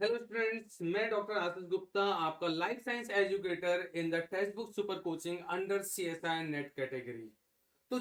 Hello students, मैं doctor Ashish Gupta, आपका life science educator in the text book super coaching under CSI net category. तो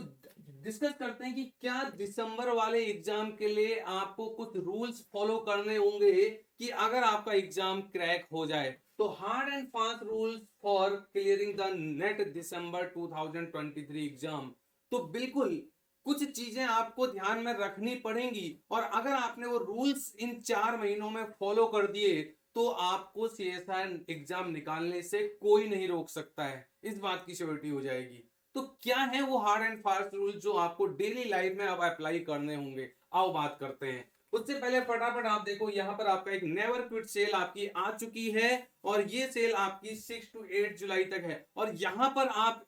discuss करते हैं कि क्या दिसंबर वाले एग्जाम के लिए आपको कुछ रूल्स फॉलो करने होंगे कि अगर आपका एग्जाम क्रैक हो जाए। तो hard and fast rules for clearing the net December 2023 exam. तो बिल्कुल कुछ चीजें आपको ध्यान में रखनी पड़ेंगी और अगर आपने वो रूल्स इन 4 महीनों में फॉलो कर दिए तो आपको सीएसआई एग्जाम निकालने से कोई नहीं रोक सकता है, इस बात की श्योरिटी हो जाएगी। तो क्या है वो हार्ड एंड फास्ट रूल जो आपको डेली लाइफ में अब अप्लाई करने होंगे, आओ बात करते हैं। उससे पहले फटाफट आप देखो, यहाँ पर आपका एक नेवर क्विट सेल आपकी आ चुकी है और ये सेल आपकी 6 to 8 जुलाई तक है। और यहाँ पर आप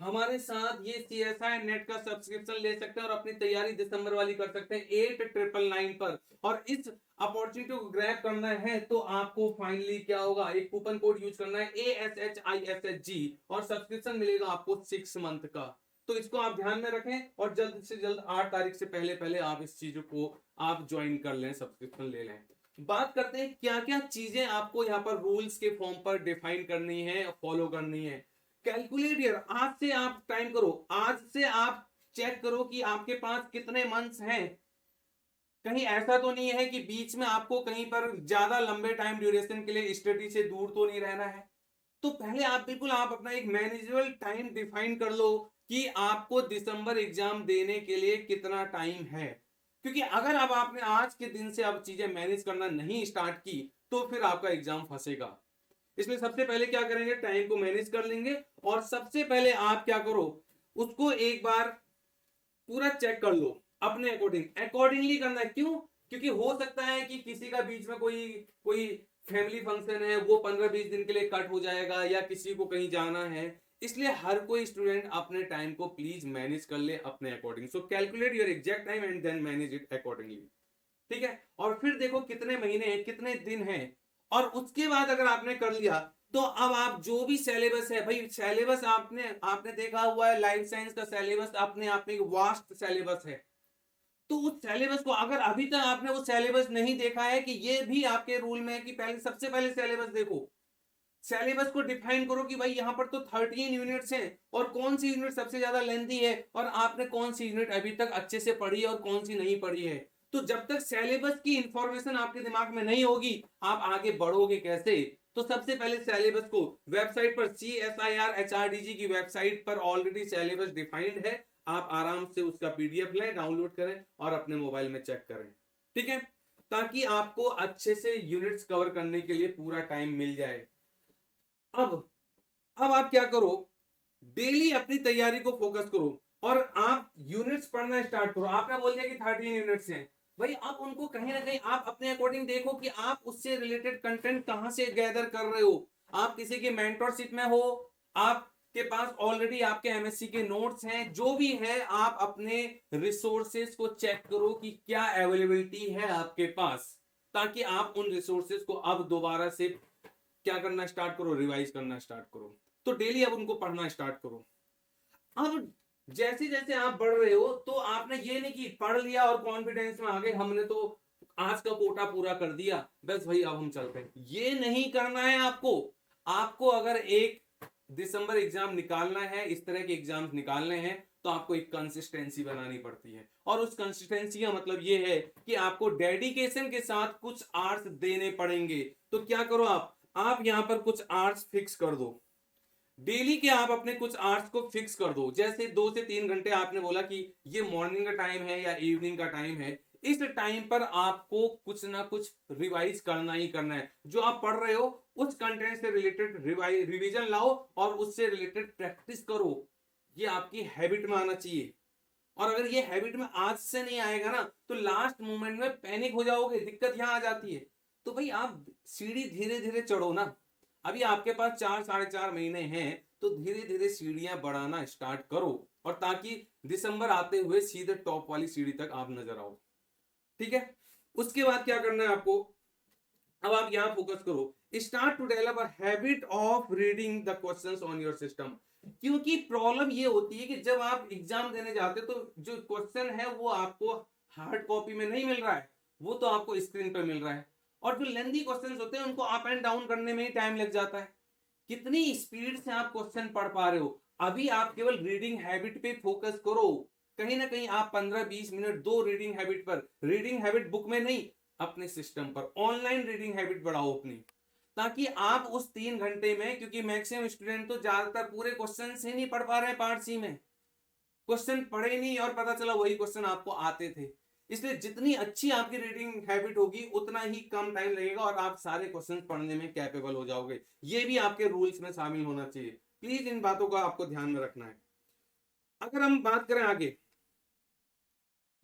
हमारे साथ ये सीएसआई नेट का सब्सक्रिप्शन ले सकते हैं और अपनी तैयारी दिसंबर वाली कर सकते हैं 8999 पर। और इस अपॉर्चुनिटी को ग्रैब करना है तो आपको फाइनली क्या होगा, एक कूपन कोड यूज करना है ASHISHG और सब्सक्रिप्शन मिलेगा आपको 6 मंथ का। तो इसको आप ध्यान में रखें और जल्द से जल्द 8 तारीख से पहले पहले आप इस चीजों को आप ज्वाइन कर लें, सब्सक्रिप्शन ले लें। बात करते हैं क्या क्या चीजें आपको यहाँ पर रूल्स के फॉर्म पर डिफाइन करनी है, फॉलो करनी है। कैलकुलेट ईयर, आज से आप टाइम करो, आज से आप चेक करो कि आपके पास कितने मंथ्स हैं। कहीं ऐसा तो नहीं है कि बीच में आपको कहीं पर ज्यादा लंबे टाइम ड्यूरेशन के लिए स्टडी से दूर तो नहीं रहना है। तो पहले आप बिल्कुल आप अपना एक मैनेजेबल टाइम डिफाइन कर लो कि आपको दिसंबर एग्जाम देने के लिए कितना टाइम है। क्योंकि अगर अब आपने आज के दिन से अब चीजें मैनेज करना नहीं स्टार्ट की तो फिर आपका एग्जाम फंसेगा। इसलिए सबसे पहले क्या करेंगे, टाइम को मैनेज कर लेंगे और सबसे पहले आप क्या करो, उसको एक बार पूरा चेक कर लो अपने अकॉर्डिंगली करना है। क्यों? क्योंकि हो सकता है कि किसी का बीच में कोई कोई फैमिली फंक्शन है, वो 15-20 दिन के लिए कट हो जाएगा या किसी को कहीं जाना है। इसलिए हर कोई स्टूडेंट अपने टाइम को प्लीज मैनेज कर ले अपने according. So calculate your exact time and then manage it accordingly. ठीक है, और फिर देखो कितने महीने हैं, कितने दिन हैं। और उसके बाद अगर आपने कर लिया तो अब आप जो भी सिलेबस है, भाई सिलेबस आपने आपने देखा हुआ है, लाइफ साइंस का सिलेबस अपने आप में वास्ट सिलेबस है। तो उस सिलेबस को अगर अभी तक आपने वो सिलेबस नहीं देखा है कि ये भी आपके रूल में है कि पहले सबसे पहले सिलेबस देखो, सिलेबस को डिफाइन करो कि भाई यहाँ पर तो 13 यूनिट्स हैं और कौन सी यूनिट सबसे ज्यादा लेंथी है और आपने कौन सी यूनिट अभी तक अच्छे से पढ़ी है और कौन सी नहीं पढ़ी है। तो जब तक सिलेबस की इंफॉर्मेशन आपके दिमाग में नहीं होगी आप आगे बढ़ोगे कैसे। तो सबसे पहले सिलेबस को वेबसाइट पर CSIR HRDG की वेबसाइट पर ऑलरेडी सिलेबस डिफाइंड है, आप आराम से उसका PDF लें, डाउनलोड करें और अपने मोबाइल में चेक करें। ठीक है, ताकि आपको अच्छे से यूनिट्स कवर करने के लिए पूरा टाइम मिल जाए। अब अब आप क्या करो, डेली अपनी तैयारी को फोकस करो और आप यूनिट्स पढ़ना स्टार्ट करो। आपने बोल दिया कि 13 यूनिट्स हैं, भाई आप उनको कहीं ना कहीं आप अपने अकॉर्डिंग देखो कि आप उससे रिलेटेड कंटेंट कहां से गैदर कर रहे हो। आप किसी की मेंटरशिप में हो, आपके पास ऑलरेडी आपके MSc के नोट्स हैं, जो भी है आप अपने रिसोर्सेस को चेक करो कि क्या अवेलेबिलिटी है आपके पास, ताकि आप उन रिसोर्सेस को अब दोबारा से क्या करना स्टार्ट करो, रिवाइज करना स्टार्ट करो। तो डेली अब उनको पढ़ना स्टार्ट करो। अब जैसे जैसे आप बढ़ रहे हो तो आपने ये नहीं कि पढ़ लिया और कॉन्फिडेंस में आ गए, हमने तो आज का कोटा पूरा कर दिया, बस भाई अब हम चलते हैं, ये नहीं करना है आपको। आपको अगर एक दिसंबर एग्जाम निकालना है, इस तरह के एग्जाम्स निकालने हैं, तो आपको एक कंसिस्टेंसी बनानी पड़ती है। और उस कंसिस्टेंसी का मतलब ये है कि आपको डेडिकेशन के साथ कुछ आवर्स देने पड़ेंगे। तो क्या करो, आप यहां पर कुछ आवर्स फिक्स कर दो, डेली के आप अपने कुछ आवर्स को फिक्स कर दो। जैसे 2 से 3 घंटे आपने बोला कि ये मॉर्निंग का टाइम है या इवनिंग का टाइम है, इस टाइम पर आपको कुछ ना कुछ रिवाइज करना ही करना है। जो आप पढ़ रहे हो उस कंटेंट से रिलेटेड रिवीजन लाओ और उससे रिलेटेड प्रैक्टिस करो। ये आपकी हैबिट में आना चाहिए। और अगर ये हैबिट में आज से नहीं आएगा ना तो लास्ट मोमेंट में पैनिक हो जाओगे, दिक्कत यहां आ जाती है। तो भाई आप सीढ़ी धीरे धीरे चढ़ो ना। अभी आपके पास 4-4.5 महीने हैं, तो धीरे धीरे सीढ़ियां बढ़ाना स्टार्ट करो और ताकि दिसंबर आते हुए सीधे टॉप वाली सीढ़ी तक आप नजर आओ। ठीक है, उसके बाद क्या करना है आपको, अब आप यहां फोकस करो, start to develop a habit of reading the questions on your system. क्योंकि प्रॉब्लम ये होती है कि जब आप एग्जाम देने जाते हो तो जो क्वेश्चन है वो आपको हार्ड कॉपी में नहीं मिल रहा है, वो तो आपको स्क्रीन पर मिल रहा है। और जो लेंथी क्वेश्चंस होते हैं उनको अप एंड डाउन करने में ही टाइम लग जाता है। कितनी स्पीड से आप क्वेश्चन पढ़ पा रहे हो, अभी आप केवल रीडिंग हैबिट पे फोकस करो। कहीं ना कहीं आप 15-20 मिनट दो रीडिंग हैबिट पर, रीडिंग हैबिट बुक में नहीं, अपने सिस्टम पर ऑनलाइन रीडिंग हैबिट बढ़ाओ अपनी, ताकि आप उस 3 घंटे में, क्योंकि मैक्सिमम स्टूडेंट तो ज्यादातर पूरे क्वेश्चन से नहीं पढ़ पा रहे हैं पार्ट सी में, क्वेश्चन पढ़े नहीं और पता चला वही क्वेश्चन आपको आते थे। इसलिए जितनी अच्छी आपकी रीडिंग हैबिट होगी उतना ही कम टाइम लगेगा और आप सारे क्वेश्चन पढ़ने में कैपेबल हो जाओगे। ये भी आपके रूल्स में शामिल होना चाहिए, प्लीज इन बातों का आपको ध्यान में रखना है। अगर हम बात करें आगे,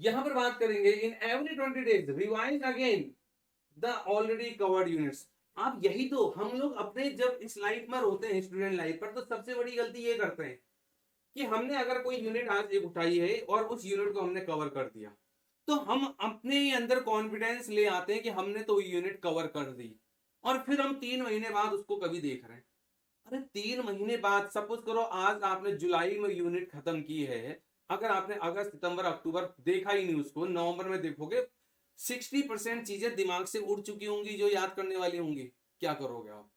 यहां पर बात करेंगे in every 20 days revise again the already covered units. आप यही तो हम लोग अपने जब इस लाइफ में होते हैं, स्टूडेंट लाइफ पर, तो सबसे बड़ी गलती ये करते हैं कि हमने अगर कोई यूनिट आज एक उठाई है और उस यूनिट को हमने कवर कर दिया, तो हम अपने अंदर कॉन्फिडेंस ले आते हैं कि हमने तो यूनिट कवर कर दी, और फिर हम 3 महीने बाद उसको कभी देख रहे हैं। अरे 3 महीने बाद, सपोज करो आज आपने जुलाई में यूनिट खत्म की है, अगर आपने अगस्त सितंबर अक्टूबर देखा ही नहीं उसको, नवंबर में देखोगे 60% चीजें दिमाग से उड़ चुकी होंगी जो याद करने वाली होंगी, क्या करोगे आप?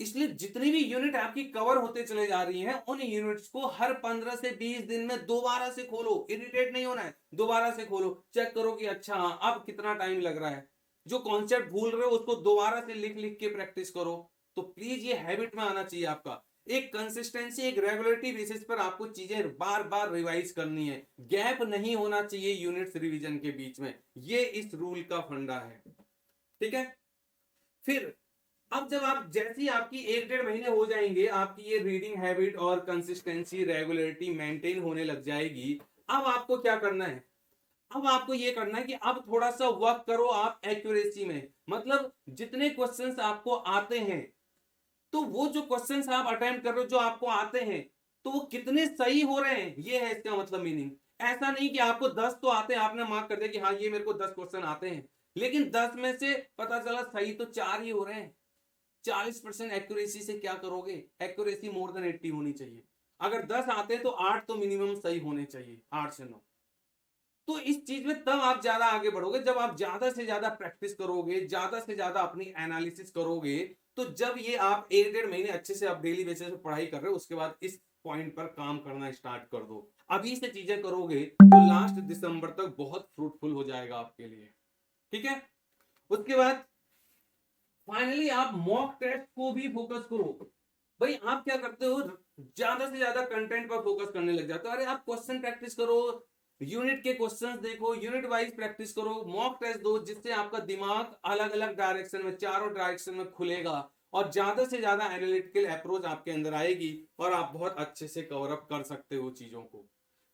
इसलिए जितनी भी यूनिट आपकी कवर होते चले जा रही हैं, उन यूनिट्स को हर 15 से 20 दिन में दोबारा से खोलो, इरिटेट नहीं होना है, दोबारा से खोलो, चेक करो कि अच्छा अब कितना टाइम लग रहा है, जो कॉन्सेप्ट भूल रहे हो उसको दोबारा से लिख लिख के प्रैक्टिस करो। तो प्लीज ये हैबिट में आना चाहिए आपका, एक कंसिस्टेंसी, एक रेगुलरिटी बेसिस पर आपको चीजें बार बार रिवाइज करनी है, गैप नहीं होना चाहिए यूनिट्स रिवीजन के बीच में, ये इस रूल का फंडा है। ठीक है, फिर अब जब आप, जैसी आपकी 1-1.5 महीने हो जाएंगे, आपकी ये रीडिंग हैबिट और कंसिस्टेंसी रेगुलरिटी मेंटेन होने लग जाएगी, अब आपको क्या करना है? अब आपको ये करना है कि अब थोड़ा सा वर्क करो आप एक्यूरेसी में, मतलब जितने क्वेश्चंस आपको आते हैं, तो वो जो क्वेश्चंस आप अटेम्प्ट कर रहे हो जो आपको आते हैं, तो वो कितने सही हो रहे हैं, ये है इसका मतलब मीनिंग। ऐसा नहीं कि आपको 10 तो आते हैं, आपने मार्क कर दिया कि हाँ ये मेरे को 10 क्वेश्चन आते हैं, लेकिन 10 में से पता चला सही तो 4 ही हो रहे हैं। 40% एक्यूरेसी से क्या करोगे? एक्यूरेसी मोर देन 80 होनी चाहिए। अगर 10 आते हैं तो 8 तो मिनिमम सही होने चाहिए, 8 से 9। तो इस चीज में तब आप ज्यादा आगे बढ़ोगे जब आप ज्यादा से ज्यादा प्रैक्टिस करोगे, ज्यादा से ज्यादा अपनी एनालिसिस करोगे। तो जब ये आप 1-1.5 महीने अच्छे से आप डेली बेसिस पे पढ़ाई कर रहे हो, उसके बाद इस पॉइंट पर काम करना स्टार्ट कर दो। अभी से चीजें करोगे तो लास्ट दिसंबर तक बहुत फ्रूटफुल हो जाएगा आपके लिए। ठीक है, उसके बाद फाइनली आप मॉक टेस्ट को भी फोकस करो। भाई आप क्या करते हो, ज्यादा से ज्यादा कंटेंट पर फोकस करने लग जाते हो। अरे आप क्वेश्चन प्रैक्टिस करो, यूनिट के क्वेश्चंस देखो, यूनिट वाइज प्रैक्टिस करो, मॉक टेस्ट दो, जिससे आपका दिमाग अलग अलग डायरेक्शन में, चारों डायरेक्शन में खुलेगा और ज्यादा से ज्यादा एनालिटिकल अप्रोच आपके अंदर आएगी और आप बहुत अच्छे से कवर अप कर सकते हो चीजों को।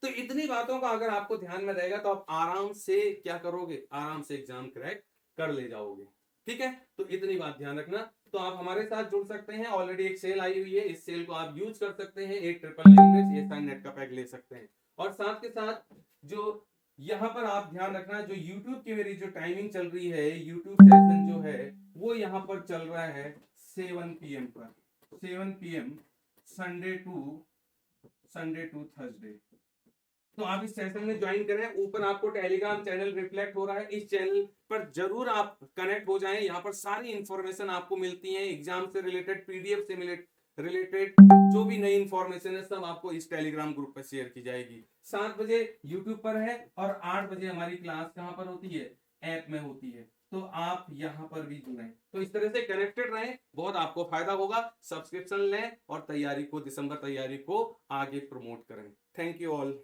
तो इतनी बातों का अगर आपको ध्यान में रहेगा तो आप आराम से क्या करोगे, आराम से एग्जाम क्रैक कर ले जाओगे। ठीक है, तो इतनी बात ध्यान रखना। तो आप हमारे साथ जुड़ सकते हैं, ऑलरेडी एक सेल आई हुई है, इस सेल को आप यूज कर सकते हैं, 899 में CSI नेट का पैक ले सकते हैं। और साथ के साथ जो यहाँ पर आप ध्यान रखना, जो YouTube की मेरी जो टाइमिंग चल रही है, YouTube सेशन जो है वो यहाँ पर चल रहा है 7 PM पर, 7 PM संडे टू थर्सडे। तो आप इस सेशन में ज्वाइन करें, ऊपर आपको टेलीग्राम चैनल रिफ्लेक्ट हो रहा है, इस चैनल पर जरूर आप कनेक्ट हो जाएं। यहाँ पर सारी इंफॉर्मेशन आपको मिलती है, एग्जाम से रिलेटेड, PDF से रिलेटेड जो भी नई इंफॉर्मेशन है सब आपको इस टेलीग्राम ग्रुप पर शेयर की जाएगी। 7 बजे यूट्यूब पर है और 8 बजे हमारी क्लास कहाँ पर होती है, ऐप में होती है। तो आप यहाँ पर भी जुड़ें, तो इस तरह से कनेक्टेड रहें, बहुत आपको फायदा होगा। सब्सक्रिप्शन लें और तैयारी को, दिसंबर तैयारी को आगे प्रमोट करें। Thank you all.